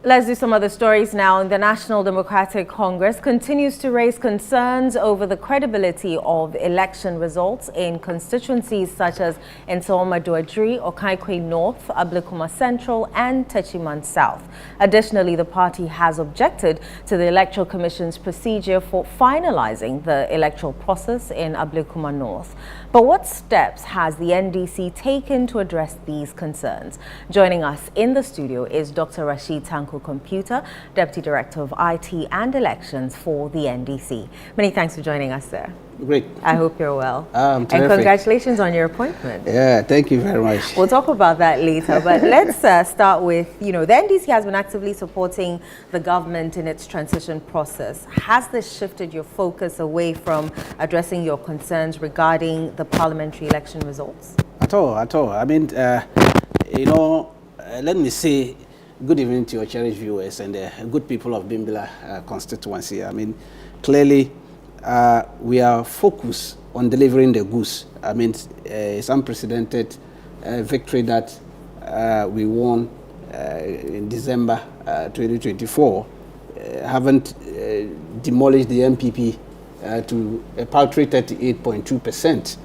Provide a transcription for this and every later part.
Let's do some other stories now. The National Democratic Congress continues to raise concerns over the credibility of election results in constituencies such as Annoh-Dompreh, Okaikwe North, Ablekuma Central and Techiman South. Additionally, the party has objected to the Electoral Commission's procedure for finalizing the electoral process in Ablekuma North. But what steps has the NDC taken to address these concerns? Joining us in the studio is Dr. Rashid Tanko, Computer, Deputy Director of IT and Elections for the NDC. Many thanks for joining us, sir. Great. I hope you're well. Terrific. And congratulations on your appointment. Yeah, thank you very much. We'll talk about that later, but let's start with, the NDC has been actively supporting the government in its transition process. Has this shifted your focus away from addressing your concerns regarding the parliamentary election results? At all. I mean, let me say good evening to your cherished viewers and the good people of Bimbilla constituency. I mean, clearly, we are focused on delivering the goods. I mean, it's unprecedented victory that we won in December 2024. Haven't demolished the MPP to a paltry 38.2%.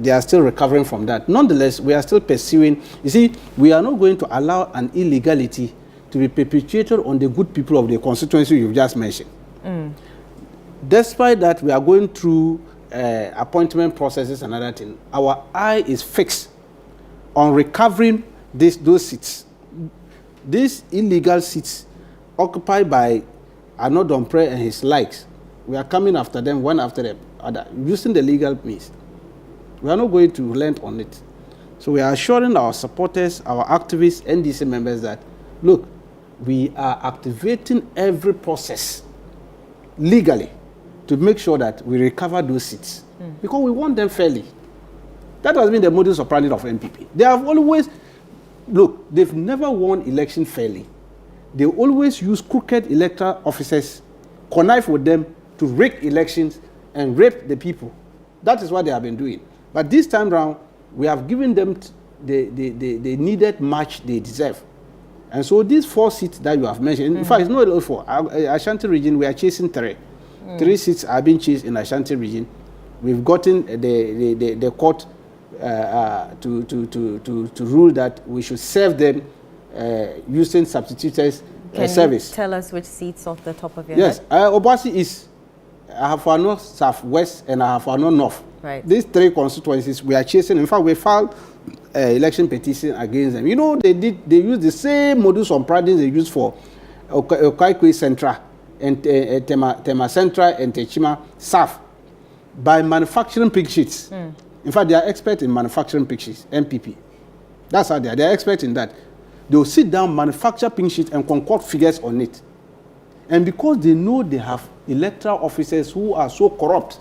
They are still recovering from that. Nonetheless, we are still pursuing. You see, we are not going to allow an illegality to be perpetuated on the good people of the constituency you've just mentioned. Despite that, we are going through appointment processes and other things. Our eye is fixed on recovering those seats. These illegal seats occupied by Annoh-Dompreh and his likes, we are coming after them one after the other, using the legal means. We are not going to relent on it. So we are assuring our supporters, our activists, NDC members that, look, we are activating every process legally to make sure that we recover those seats. Because we want them fairly. That has been the modus operandi of NPP. They have always, look, they've never won election fairly. They always use crooked electoral officers, connive with them to rig elections and rape the people. That is what they have been doing. But this time round, we have given them the needed match they deserve. And so these 4 seats that you have mentioned, in fact, it's not only 4. Ashanti region, we are chasing 3. 3 seats are being chased in Ashanti region. We've gotten the court to rule that we should serve them using substituted service. Can you tell us which seats off the top of your head? Yes, Obasi is Ahafo Southwest and Ahafo North. Right. These 3 constituencies we are chasing. In fact, we filed election petition against them. You know, they used the same modus operandi they used for Okaikwe Central and Tema Central and Techima South by manufacturing pink sheets. In fact, they are experts in manufacturing pink sheets, MPP. That's how they are. They are experts in that. They will sit down, manufacture pink sheets and concoct figures on it. And because they know they have electoral officers who are so corrupt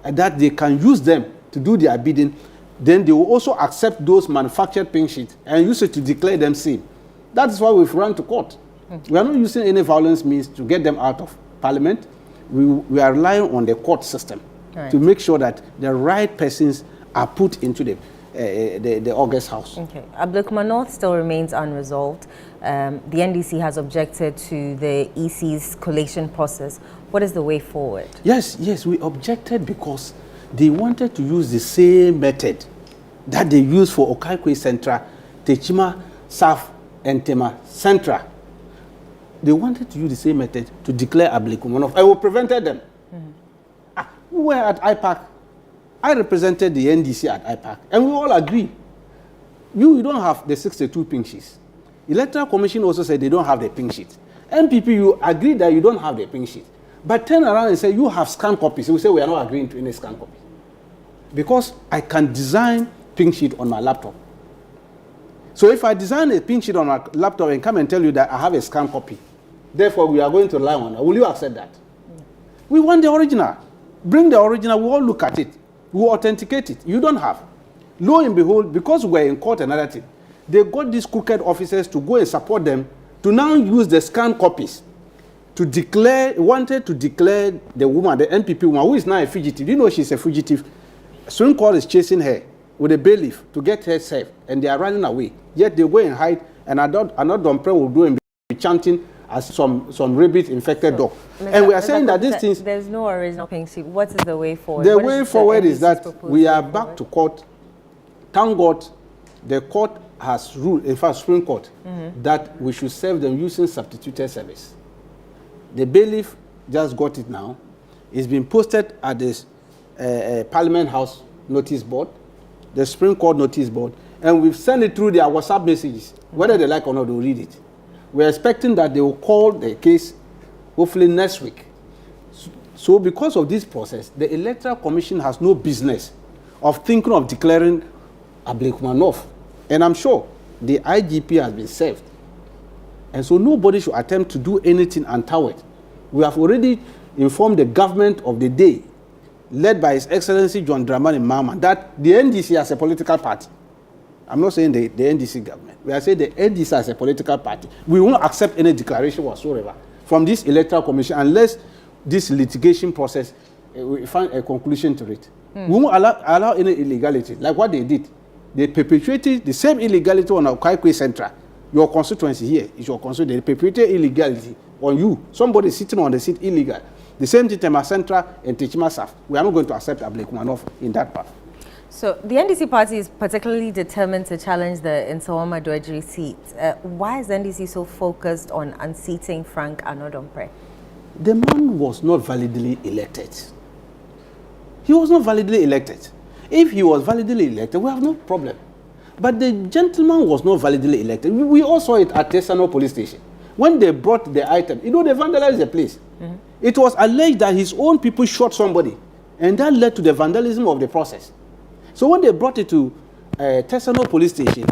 that they can use them to do their bidding, then they will also accept those manufactured pink sheets and use it to declare them sane. That is why we've run to court. We are not using any violence means to get them out of parliament. We are relying on the court system to make sure that the right persons are put into the August House. Okay. Ablekuma North still remains unresolved. The NDC has objected to the EC's collation process. What is the way forward? Yes, we objected because they wanted to use the same method that they used for Okaikwe Central, Techima South, and Tema Central. They wanted to use the same method to declare Ablekuma North. I will prevented them. We were at IPAC. I represented the NDC at IPAC, and we all agree. You don't have the 62 pink sheets. Electoral Commission also said they don't have the pink sheet. MPP, you agree that you don't have the pink sheet. But turn around and say you have scanned copies. We say we are not agreeing to any scanned copy. Because I can design pink sheet on my laptop. So if I design a pink sheet on my laptop and come and tell you that I have a scanned copy, therefore we are going to rely on it, will you accept that? We want the original. Bring the original, we all look at it. We authenticate it. You don't have. Lo and behold, because we're in court and other thing, they got these crooked officers to go and support them to now use the scanned copies to declare, wanted to declare the woman, the NPP woman, who is now a fugitive. You know she's a fugitive. Supreme Court is chasing her with a bailiff to get her safe, and they are running away. Yet they go and hide, and Annoh-Dompreh will do in chanting as some rabies-infected dog. And we are saying that these things... There's no original pink sheet. What is the way forward? The way forward is that we are back to court. Thank God, the court has ruled, in fact, Supreme Court, that we should serve them using substituted service. The bailiff just got it now. It's been posted at this Parliament House notice board, the Supreme Court notice board, and we've sent it through their WhatsApp messages. Whether they like or not, they'll read it. We're expecting that they will call the case hopefully next week. So because of this process, the Electoral Commission has no business of thinking of declaring Ablekumanov. And I'm sure the IGP has been served. And so nobody should attempt to do anything untoward. We have already informed the government of the day, led by His Excellency John Dramani Mahama, that the NDC as a political party, I'm not saying the NDC government, we are saying the NDC as a political party, we won't accept any declaration whatsoever from this Electoral Commission unless this litigation process, we find a conclusion to it. We won't allow any illegality, like what they did. They perpetuated the same illegality on Okaikwe Central. Your constituency here is your constituency. They perpetuate illegality on you. Somebody sitting on the seat illegal. The same thing Tema Central and Techima South. We are not going to accept Ablekumanov in that part. So the NDC party is particularly determined to challenge the Annoh-Dompreh seat. Why is the NDC so focused on unseating Frank Annoh-Dompreh? The man was not validly elected. He was not validly elected. If he was validly elected, we have no problem. But the gentleman was not validly elected. We all saw it at Tesano police station. When they brought the item, they vandalized the place. It was alleged that his own people shot somebody, and that led to the vandalism of the process. So when they brought it to Tesano police station,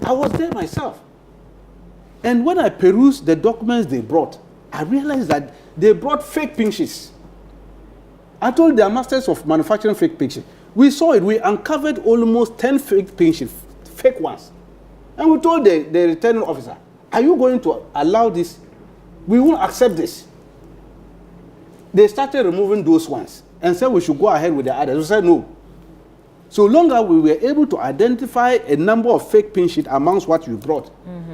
I was there myself. And when I perused the documents they brought, I realized that they brought fake pink sheets. I told their masters of manufacturing fake pink sheets. We saw it. We uncovered almost 10 fake pink sheets, fake ones. And we told the returning officer, are you going to allow this? We won't accept this. They started removing those ones and said we should go ahead with the others. We said no. So long as we were able to identify a number of fake pin sheets amongst what you brought,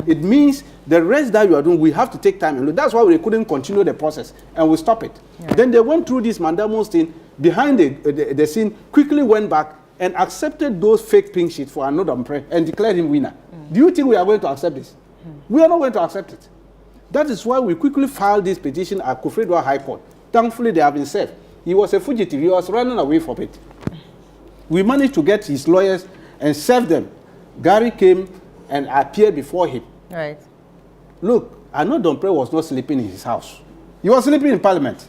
it means the rest that you are doing, we have to take time. And that's why we couldn't continue the process and we stop it. Yeah. Then they went through this Mandamos thing behind the scene, quickly went back and accepted those fake pink sheets for Annoh-Dompreh and declared him winner. Do you think we are going to accept this? We are not going to accept it. That is why we quickly filed this petition at Kofredwa High Court. Thankfully, they have been served. He was a fugitive. He was running away from it. We managed to get his lawyers and serve them. Gary came and appeared before him. Right. Look, Annoh-Dompreh was not sleeping in his house. He was sleeping in Parliament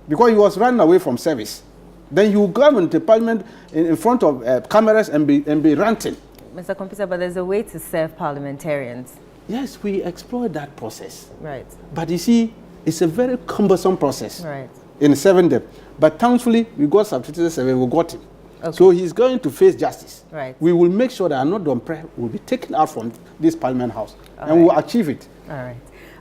because he was running away from service. Then he would come into Parliament in front of cameras and be ranting. Mr. Computer, but there's a way to serve parliamentarians. Yes, we explored that process. Right. But you see, it's a very cumbersome process. Right. In serving them. But thankfully, we got substituted service, we got him. Okay. So he's going to face justice. Right. We will make sure that Annoh-Dompreh will be taken out from this Parliament House. All and right. we will achieve it. All right.